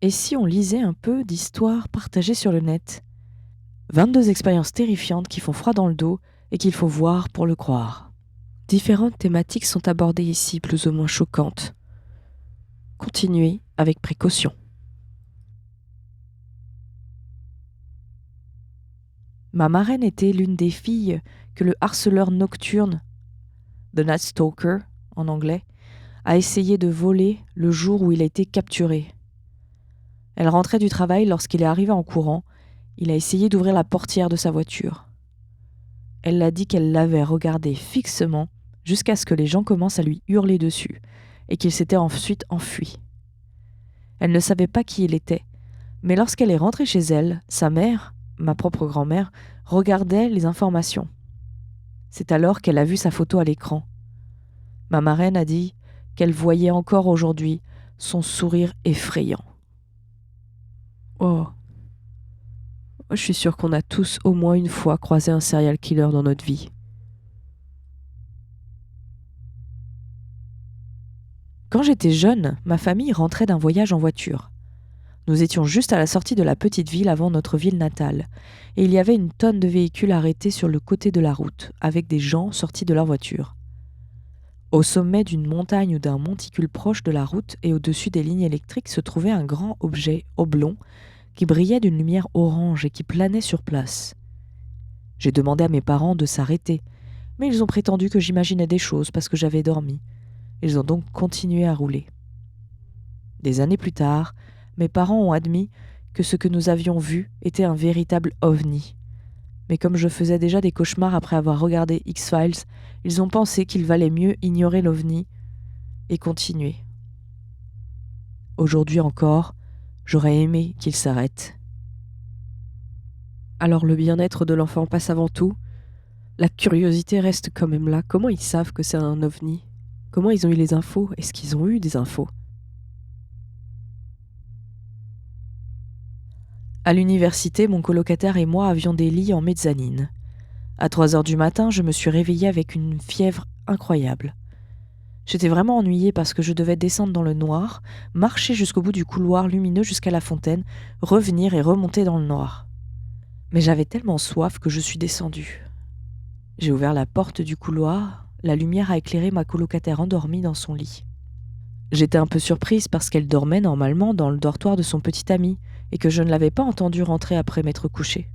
Et si on lisait un peu d'histoires partagées sur le net? 22 expériences terrifiantes qui font froid dans le dos et qu'il faut voir pour le croire. Différentes thématiques sont abordées ici, plus ou moins choquantes. Continuez avec précaution. Ma marraine était l'une des filles que le harceleur nocturne, The Night Stalker en anglais, a essayé de voler le jour où il a été capturé. Elle rentrait du travail lorsqu'il est arrivé en courant. Il a essayé d'ouvrir la portière de sa voiture. Elle a dit qu'elle l'avait regardé fixement jusqu'à ce que les gens commencent à lui hurler dessus et qu'il s'était ensuite enfui. Elle ne savait pas qui il était, mais lorsqu'elle est rentrée chez elle, sa mère, ma propre grand-mère, regardait les informations. C'est alors qu'elle a vu sa photo à l'écran. Ma marraine a dit qu'elle voyait encore aujourd'hui son sourire effrayant. Oh, je suis sûre qu'on a tous au moins une fois croisé un serial killer dans notre vie. Quand j'étais jeune, ma famille rentrait d'un voyage en voiture. Nous étions juste à la sortie de la petite ville avant notre ville natale, et il y avait une tonne de véhicules arrêtés sur le côté de la route, avec des gens sortis de leur voiture. Au sommet d'une montagne ou d'un monticule proche de la route et au-dessus des lignes électriques se trouvait un grand objet oblong qui brillait d'une lumière orange et qui planait sur place. J'ai demandé à mes parents de s'arrêter, mais ils ont prétendu que j'imaginais des choses parce que j'avais dormi. Ils ont donc continué à rouler. Des années plus tard, mes parents ont admis que ce que nous avions vu était un véritable ovni. Mais comme je faisais déjà des cauchemars après avoir regardé X-Files, ils ont pensé qu'il valait mieux ignorer l'ovni et continuer. Aujourd'hui encore, j'aurais aimé qu'il s'arrête. Alors le bien-être de l'enfant passe avant tout. La curiosité reste quand même là. Comment ils savent que c'est un ovni? Comment ils ont eu les infos? Est-ce qu'ils ont eu des infos? À l'université, mon colocataire et moi avions des lits en mezzanine. À 3 heures du matin, je me suis réveillée avec une fièvre incroyable. J'étais vraiment ennuyée parce que je devais descendre dans le noir, marcher jusqu'au bout du couloir lumineux jusqu'à la fontaine, revenir et remonter dans le noir. Mais j'avais tellement soif que je suis descendue. J'ai ouvert la porte du couloir, la lumière a éclairé ma colocataire endormie dans son lit. J'étais un peu surprise parce qu'elle dormait normalement dans le dortoir de son petit ami et que je ne l'avais pas entendue rentrer après m'être couchée.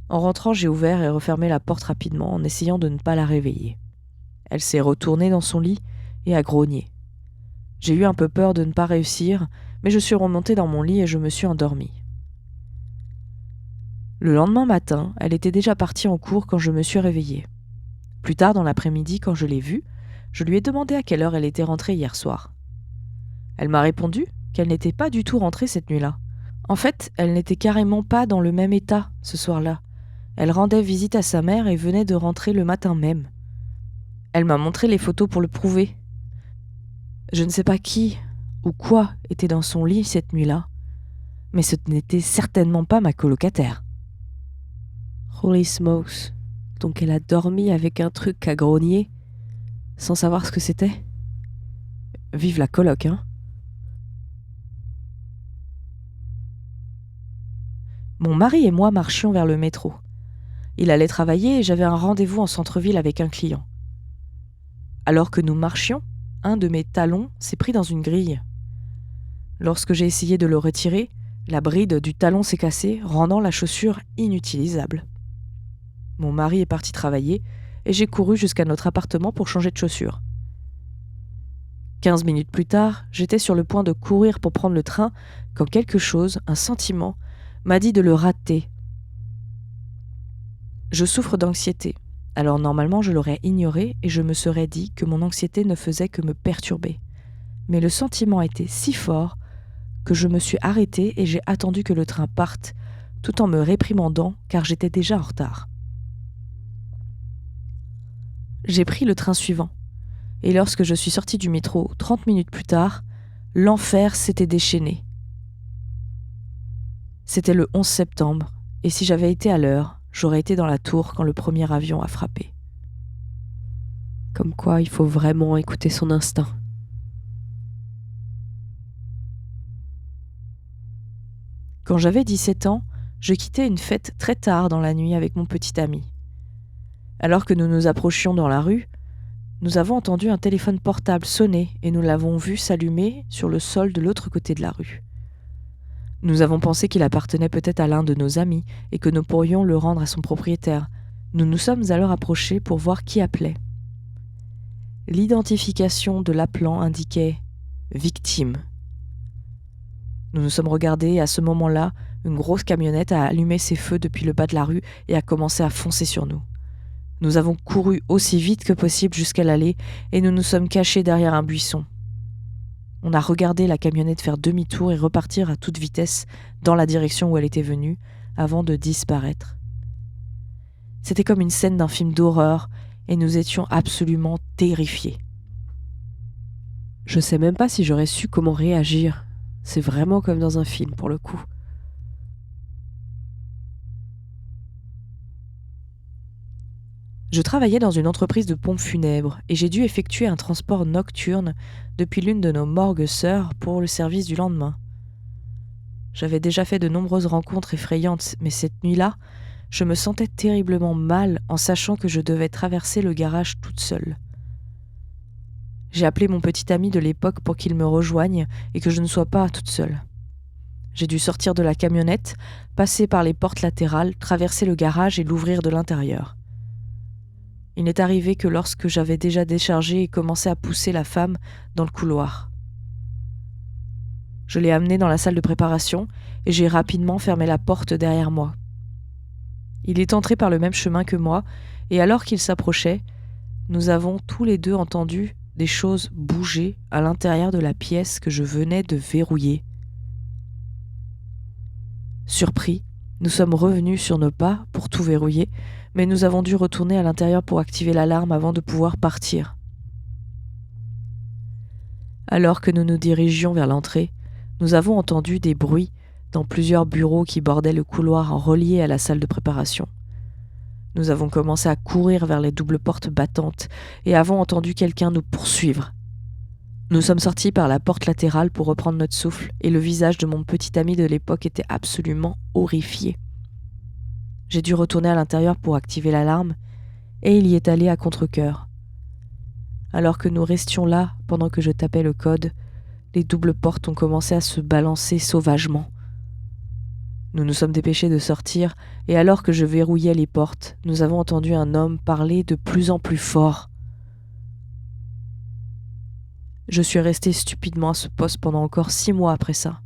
En rentrant, j'ai ouvert et refermé la porte rapidement en essayant de ne pas la réveiller. Elle s'est retournée dans son lit et a grogné. J'ai eu un peu peur de ne pas réussir, mais je suis remontée dans mon lit et je me suis endormie. Le lendemain matin, elle était déjà partie en cours quand je me suis réveillée. Plus tard dans l'après-midi, quand je l'ai vue, je lui ai demandé à quelle heure elle était rentrée hier soir. Elle m'a répondu qu'elle n'était pas du tout rentrée cette nuit-là. En fait, elle n'était carrément pas dans le même état ce soir-là. Elle rendait visite à sa mère et venait de rentrer le matin même. Elle m'a montré les photos pour le prouver. Je ne sais pas qui ou quoi était dans son lit cette nuit-là, mais ce n'était certainement pas ma colocataire. Holy smokes, donc elle a dormi avec un truc à grogner, sans savoir ce que c'était? Vive la coloc, hein? Mon mari et moi marchions vers le métro. Il allait travailler et j'avais un rendez-vous en centre-ville avec un client. Alors que nous marchions, un de mes talons s'est pris dans une grille. Lorsque j'ai essayé de le retirer, la bride du talon s'est cassée, rendant la chaussure inutilisable. Mon mari est parti travailler et j'ai couru jusqu'à notre appartement pour changer de chaussures. 15 minutes plus tard, j'étais sur le point de courir pour prendre le train quand quelque chose, un sentiment, m'a dit de le rater. Je souffre d'anxiété, alors normalement je l'aurais ignoré et je me serais dit que mon anxiété ne faisait que me perturber. Mais le sentiment était si fort que je me suis arrêtée et j'ai attendu que le train parte, tout en me réprimandant car j'étais déjà en retard. J'ai pris le train suivant, et lorsque je suis sortie du métro 30 minutes plus tard, l'enfer s'était déchaîné. C'était le 11 septembre, et si j'avais été à l'heure, j'aurais été dans la tour quand le premier avion a frappé. Comme quoi, il faut vraiment écouter son instinct. Quand j'avais 17 ans, je quittais une fête très tard dans la nuit avec mon petit ami. Alors que nous nous approchions dans la rue, nous avons entendu un téléphone portable sonner et nous l'avons vu s'allumer sur le sol de l'autre côté de la rue. Nous avons pensé qu'il appartenait peut-être à l'un de nos amis et que nous pourrions le rendre à son propriétaire. Nous nous sommes alors approchés pour voir qui appelait. L'identification de l'appelant indiquait « victime ». Nous nous sommes regardés et à ce moment-là, une grosse camionnette a allumé ses feux depuis le bas de la rue et a commencé à foncer sur nous. Nous avons couru aussi vite que possible jusqu'à l'allée et nous nous sommes cachés derrière un buisson. On a regardé la camionnette faire demi-tour et repartir à toute vitesse dans la direction où elle était venue avant de disparaître. C'était comme une scène d'un film d'horreur et nous étions absolument terrifiés. Je sais même pas si j'aurais su comment réagir. C'est vraiment comme dans un film pour le coup. Je travaillais dans une entreprise de pompes funèbres et j'ai dû effectuer un transport nocturne depuis l'une de nos morgues sœurs pour le service du lendemain. J'avais déjà fait de nombreuses rencontres effrayantes, mais cette nuit-là, je me sentais terriblement mal en sachant que je devais traverser le garage toute seule. J'ai appelé mon petit ami de l'époque pour qu'il me rejoigne et que je ne sois pas toute seule. J'ai dû sortir de la camionnette, passer par les portes latérales, traverser le garage et l'ouvrir de l'intérieur. Il n'est arrivé que lorsque j'avais déjà déchargé et commencé à pousser la femme dans le couloir. Je l'ai amenée dans la salle de préparation et j'ai rapidement fermé la porte derrière moi. Il est entré par le même chemin que moi et alors qu'il s'approchait, nous avons tous les deux entendu des choses bouger à l'intérieur de la pièce que je venais de verrouiller. Surpris, nous sommes revenus sur nos pas pour tout verrouiller, mais nous avons dû retourner à l'intérieur pour activer l'alarme avant de pouvoir partir. Alors que nous nous dirigions vers l'entrée, nous avons entendu des bruits dans plusieurs bureaux qui bordaient le couloir relié à la salle de préparation. Nous avons commencé à courir vers les doubles portes battantes et avons entendu quelqu'un nous poursuivre. Nous sommes sortis par la porte latérale pour reprendre notre souffle et le visage de mon petit ami de l'époque était absolument horrifié. J'ai dû retourner à l'intérieur pour activer l'alarme et il y est allé à contre-cœur. Alors que nous restions là pendant que je tapais le code, les doubles portes ont commencé à se balancer sauvagement. Nous nous sommes dépêchés de sortir et alors que je verrouillais les portes, nous avons entendu un homme parler de plus en plus fort. Je suis resté stupidement à ce poste pendant encore 6 mois après ça,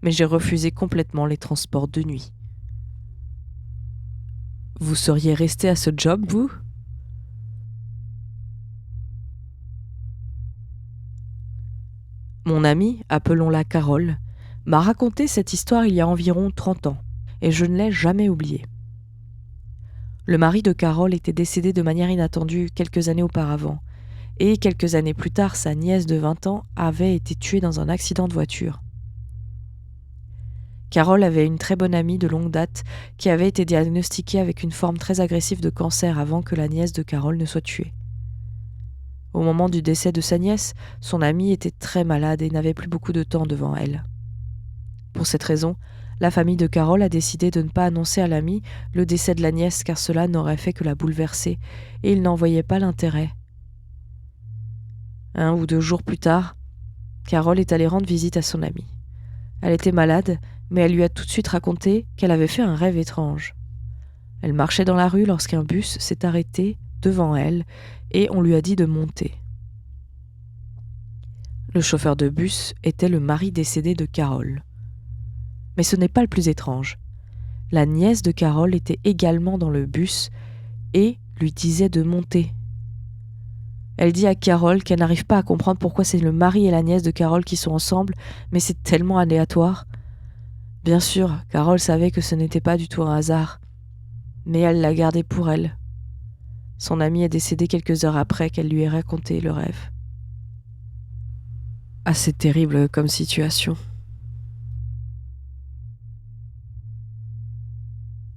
mais j'ai refusé complètement les transports de nuit. Vous seriez resté à ce job, vous ? Mon amie, appelons-la Carole, m'a raconté cette histoire il y a environ 30 ans, et je ne l'ai jamais oubliée. Le mari de Carole était décédé de manière inattendue quelques années auparavant, et quelques années plus tard, sa nièce de 20 ans avait été tuée dans un accident de voiture. Carole avait une très bonne amie de longue date qui avait été diagnostiquée avec une forme très agressive de cancer avant que la nièce de Carole ne soit tuée. Au moment du décès de sa nièce, son amie était très malade et n'avait plus beaucoup de temps devant elle. Pour cette raison, la famille de Carole a décidé de ne pas annoncer à l'amie le décès de la nièce car cela n'aurait fait que la bouleverser et ils n'en voyaient pas l'intérêt. 1 ou 2 jours plus tard, Carole est allée rendre visite à son amie. Elle était malade, mais elle lui a tout de suite raconté qu'elle avait fait un rêve étrange. Elle marchait dans la rue lorsqu'un bus s'est arrêté devant elle et on lui a dit de monter. Le chauffeur de bus était le mari décédé de Carole. Mais ce n'est pas le plus étrange. La nièce de Carole était également dans le bus et lui disait de monter. Elle dit à Carole qu'elle n'arrive pas à comprendre pourquoi c'est le mari et la nièce de Carole qui sont ensemble, mais c'est tellement aléatoire. Bien sûr, Carole savait que ce n'était pas du tout un hasard, mais elle l'a gardé pour elle. Son amie est décédée quelques heures après qu'elle lui ait raconté le rêve. Assez terrible comme situation.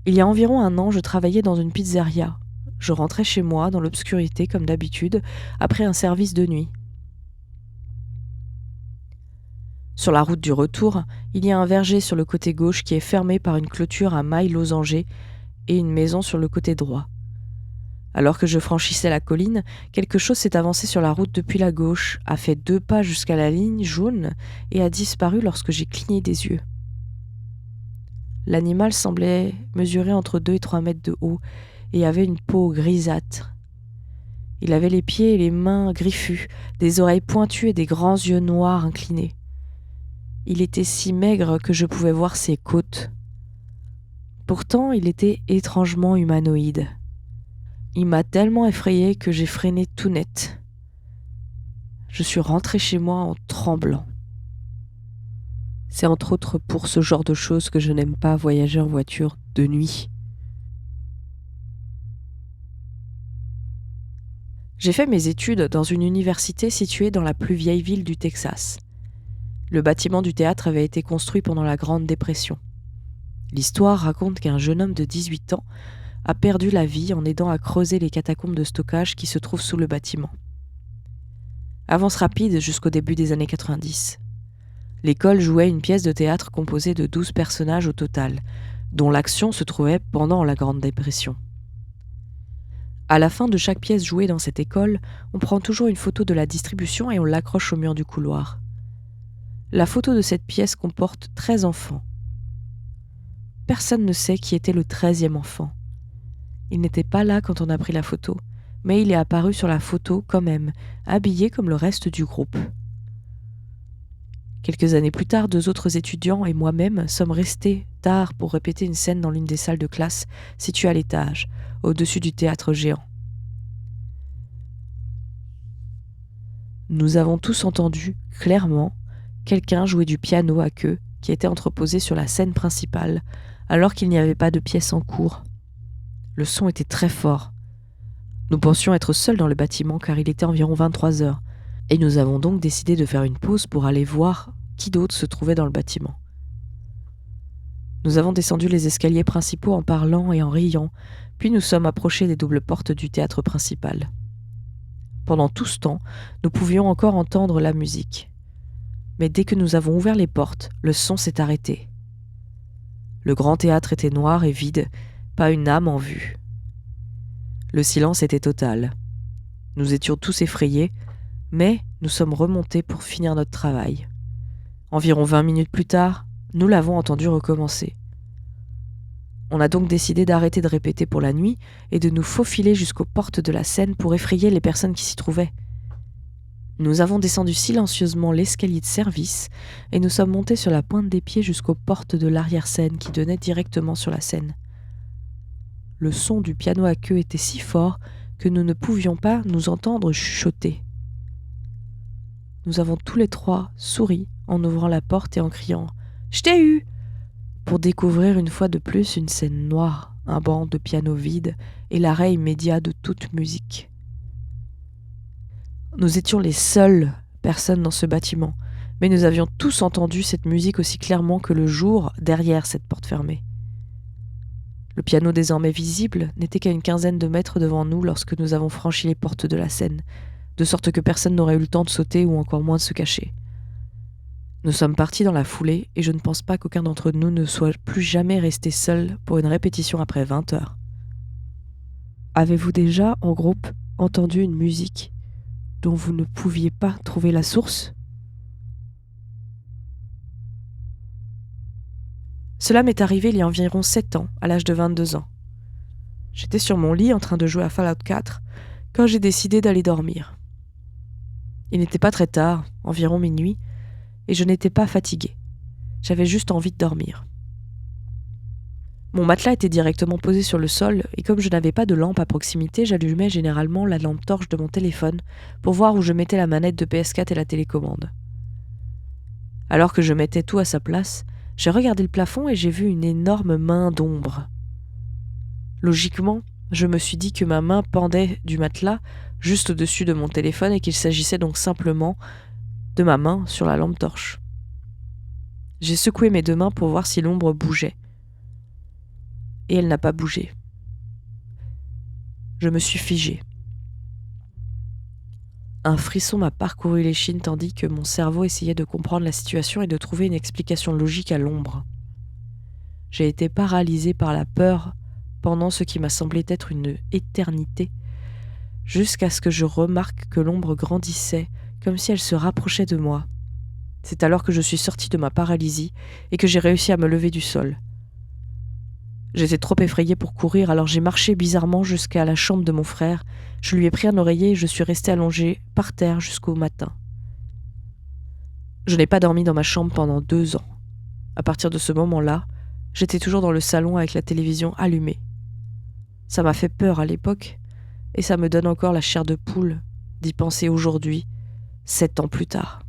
Il y a environ 1 an, je travaillais dans une pizzeria. Je rentrais chez moi dans l'obscurité comme d'habitude, après un service de nuit. Sur la route du retour, Il y a un verger sur le côté gauche qui est fermé par une clôture à mailles losangées et une maison sur le côté droit. Alors que je franchissais la colline, quelque chose s'est avancé sur la route depuis la gauche, a fait 2 pas jusqu'à la ligne jaune et a disparu lorsque j'ai cligné des yeux. L'animal semblait mesurer entre 2 et 3 mètres de haut et avait une peau grisâtre. Il avait les pieds et les mains griffus, des oreilles pointues et des grands yeux noirs inclinés. Il était si maigre que je pouvais voir ses côtes. Pourtant, il était étrangement humanoïde. Il m'a tellement effrayé que j'ai freiné tout net. Je suis rentré chez moi en tremblant. C'est entre autres pour ce genre de choses que je n'aime pas voyager en voiture de nuit. J'ai fait mes études dans une université située dans la plus vieille ville du Texas. Le bâtiment du théâtre avait été construit pendant la Grande Dépression. L'histoire raconte qu'un jeune homme de 18 ans a perdu la vie en aidant à creuser les catacombes de stockage qui se trouvent sous le bâtiment. Avance rapide jusqu'au début des années 90. L'école jouait une pièce de théâtre composée de 12 personnages au total, dont l'action se trouvait pendant la Grande Dépression. À la fin de chaque pièce jouée dans cette école, on prend toujours une photo de la distribution et on l'accroche au mur du couloir. La photo de cette pièce comporte 13 enfants. Personne ne sait qui était le 13e enfant. Il n'était pas là quand on a pris la photo, mais il est apparu sur la photo quand même, habillé comme le reste du groupe. Quelques années plus tard, 2 autres étudiants et moi-même sommes restés tard pour répéter une scène dans l'une des salles de classe située à l'étage, au-dessus du théâtre géant. Nous avons tous entendu, clairement, quelqu'un jouer du piano à queue qui était entreposé sur la scène principale, alors qu'il n'y avait pas de pièce en cours. Le son était très fort. Nous pensions être seuls dans le bâtiment car il était environ 23 heures, et nous avons donc décidé de faire une pause pour aller voir qui d'autre se trouvait dans le bâtiment. Nous avons descendu les escaliers principaux en parlant et en riant, puis nous sommes approchés des doubles portes du théâtre principal. Pendant tout ce temps, nous pouvions encore entendre la musique. Mais dès que nous avons ouvert les portes, le son s'est arrêté. Le grand théâtre était noir et vide, pas une âme en vue. Le silence était total. Nous étions tous effrayés, mais nous sommes remontés pour finir notre travail. Environ 20 minutes plus tard, nous l'avons entendu recommencer. On a donc décidé d'arrêter de répéter pour la nuit et de nous faufiler jusqu'aux portes de la scène pour effrayer les personnes qui s'y trouvaient. Nous avons descendu silencieusement l'escalier de service et nous sommes montés sur la pointe des pieds jusqu'aux portes de l'arrière-scène qui donnaient directement sur la scène. Le son du piano à queue était si fort que nous ne pouvions pas nous entendre chuchoter. Nous avons tous les 3 souri en ouvrant la porte et en criant « Je t'ai eu !» pour découvrir une fois de plus une scène noire, un banc de piano vide et l'arrêt immédiat de toute musique. Nous étions les seules personnes dans ce bâtiment, mais nous avions tous entendu cette musique aussi clairement que le jour derrière cette porte fermée. Le piano désormais visible n'était qu'à une quinzaine de mètres devant nous lorsque nous avons franchi les portes de la scène, de sorte que personne n'aurait eu le temps de sauter ou encore moins de se cacher. Nous sommes partis dans la foulée et je ne pense pas qu'aucun d'entre nous ne soit plus jamais resté seul pour une répétition après 20 heures. Avez-vous déjà, en groupe, entendu une musique dont vous ne pouviez pas trouver la source ? Cela m'est arrivé il y a environ 7 ans, à l'âge de 22 ans. J'étais sur mon lit en train de jouer à Fallout 4 quand j'ai décidé d'aller dormir. Il n'était pas très tard, environ minuit, et je n'étais pas fatigué. J'avais juste envie de dormir. Mon matelas était directement posé sur le sol, et comme je n'avais pas de lampe à proximité, j'allumais généralement la lampe torche de mon téléphone pour voir où je mettais la manette de PS4 et la télécommande. Alors que je mettais tout à sa place, j'ai regardé le plafond et j'ai vu une énorme main d'ombre. Logiquement, je me suis dit que ma main pendait du matelas juste au-dessus de mon téléphone et qu'il s'agissait donc simplement de ma main sur la lampe torche. J'ai secoué mes 2 mains pour voir si l'ombre bougeait. Et elle n'a pas bougé. Je me suis figé. Un frisson m'a parcouru l'échine tandis que mon cerveau essayait de comprendre la situation et de trouver une explication logique à l'ombre. J'ai été paralysée par la peur pendant ce qui m'a semblé être une éternité, jusqu'à ce que je remarque que l'ombre grandissait, comme si elle se rapprochait de moi. C'est alors que je suis sortie de ma paralysie et que j'ai réussi à me lever du sol. J'étais trop effrayée pour courir, alors j'ai marché bizarrement jusqu'à la chambre de mon frère. Je lui ai pris un oreiller et je suis restée allongée par terre jusqu'au matin. Je n'ai pas dormi dans ma chambre pendant 2 ans. À partir de ce moment-là, j'étais toujours dans le salon avec la télévision allumée. Ça m'a fait peur à l'époque, et ça me donne encore la chair de poule d'y penser aujourd'hui, 7 ans plus tard.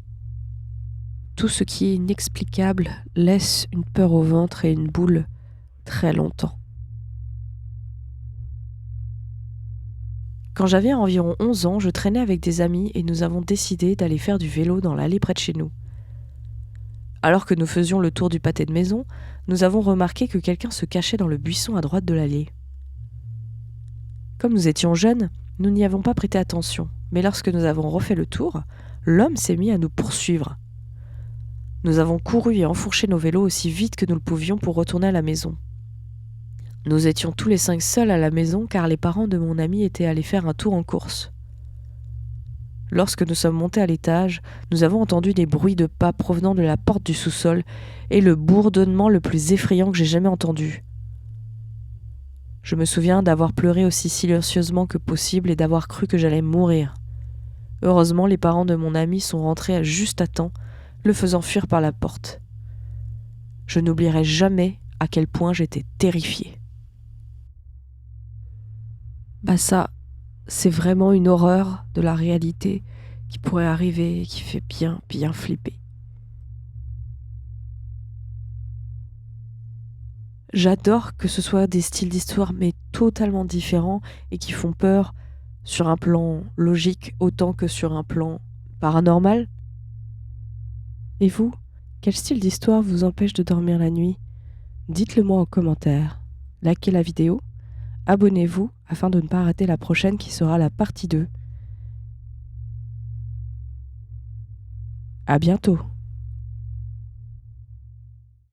Tout ce qui est inexplicable laisse une peur au ventre et une boule très longtemps. Quand j'avais environ 11 ans, je traînais avec des amis et nous avons décidé d'aller faire du vélo dans l'allée près de chez nous. Alors que nous faisions le tour du pâté de maison, nous avons remarqué que quelqu'un se cachait dans le buisson à droite de l'allée. Comme nous étions jeunes, nous n'y avons pas prêté attention, mais lorsque nous avons refait le tour, l'homme s'est mis à nous poursuivre. Nous avons couru et enfourché nos vélos aussi vite que nous le pouvions pour retourner à la maison. Nous étions tous les 5 seuls à la maison car les parents de mon ami étaient allés faire un tour en course. Lorsque nous sommes montés à l'étage, nous avons entendu des bruits de pas provenant de la porte du sous-sol et le bourdonnement le plus effrayant que j'ai jamais entendu. Je me souviens d'avoir pleuré aussi silencieusement que possible et d'avoir cru que j'allais mourir. Heureusement, les parents de mon ami sont rentrés juste à temps, le faisant fuir par la porte. Je n'oublierai jamais à quel point j'étais terrifiée. Ça, c'est vraiment une horreur de la réalité qui pourrait arriver et qui fait bien, bien flipper. J'adore que ce soit des styles d'histoire mais totalement différents et qui font peur sur un plan logique autant que sur un plan paranormal. Et vous, quel style d'histoire vous empêche de dormir la nuit ? Dites-le moi en commentaire. Likez la vidéo, abonnez-vous afin de ne pas rater la prochaine qui sera la partie 2. À bientôt.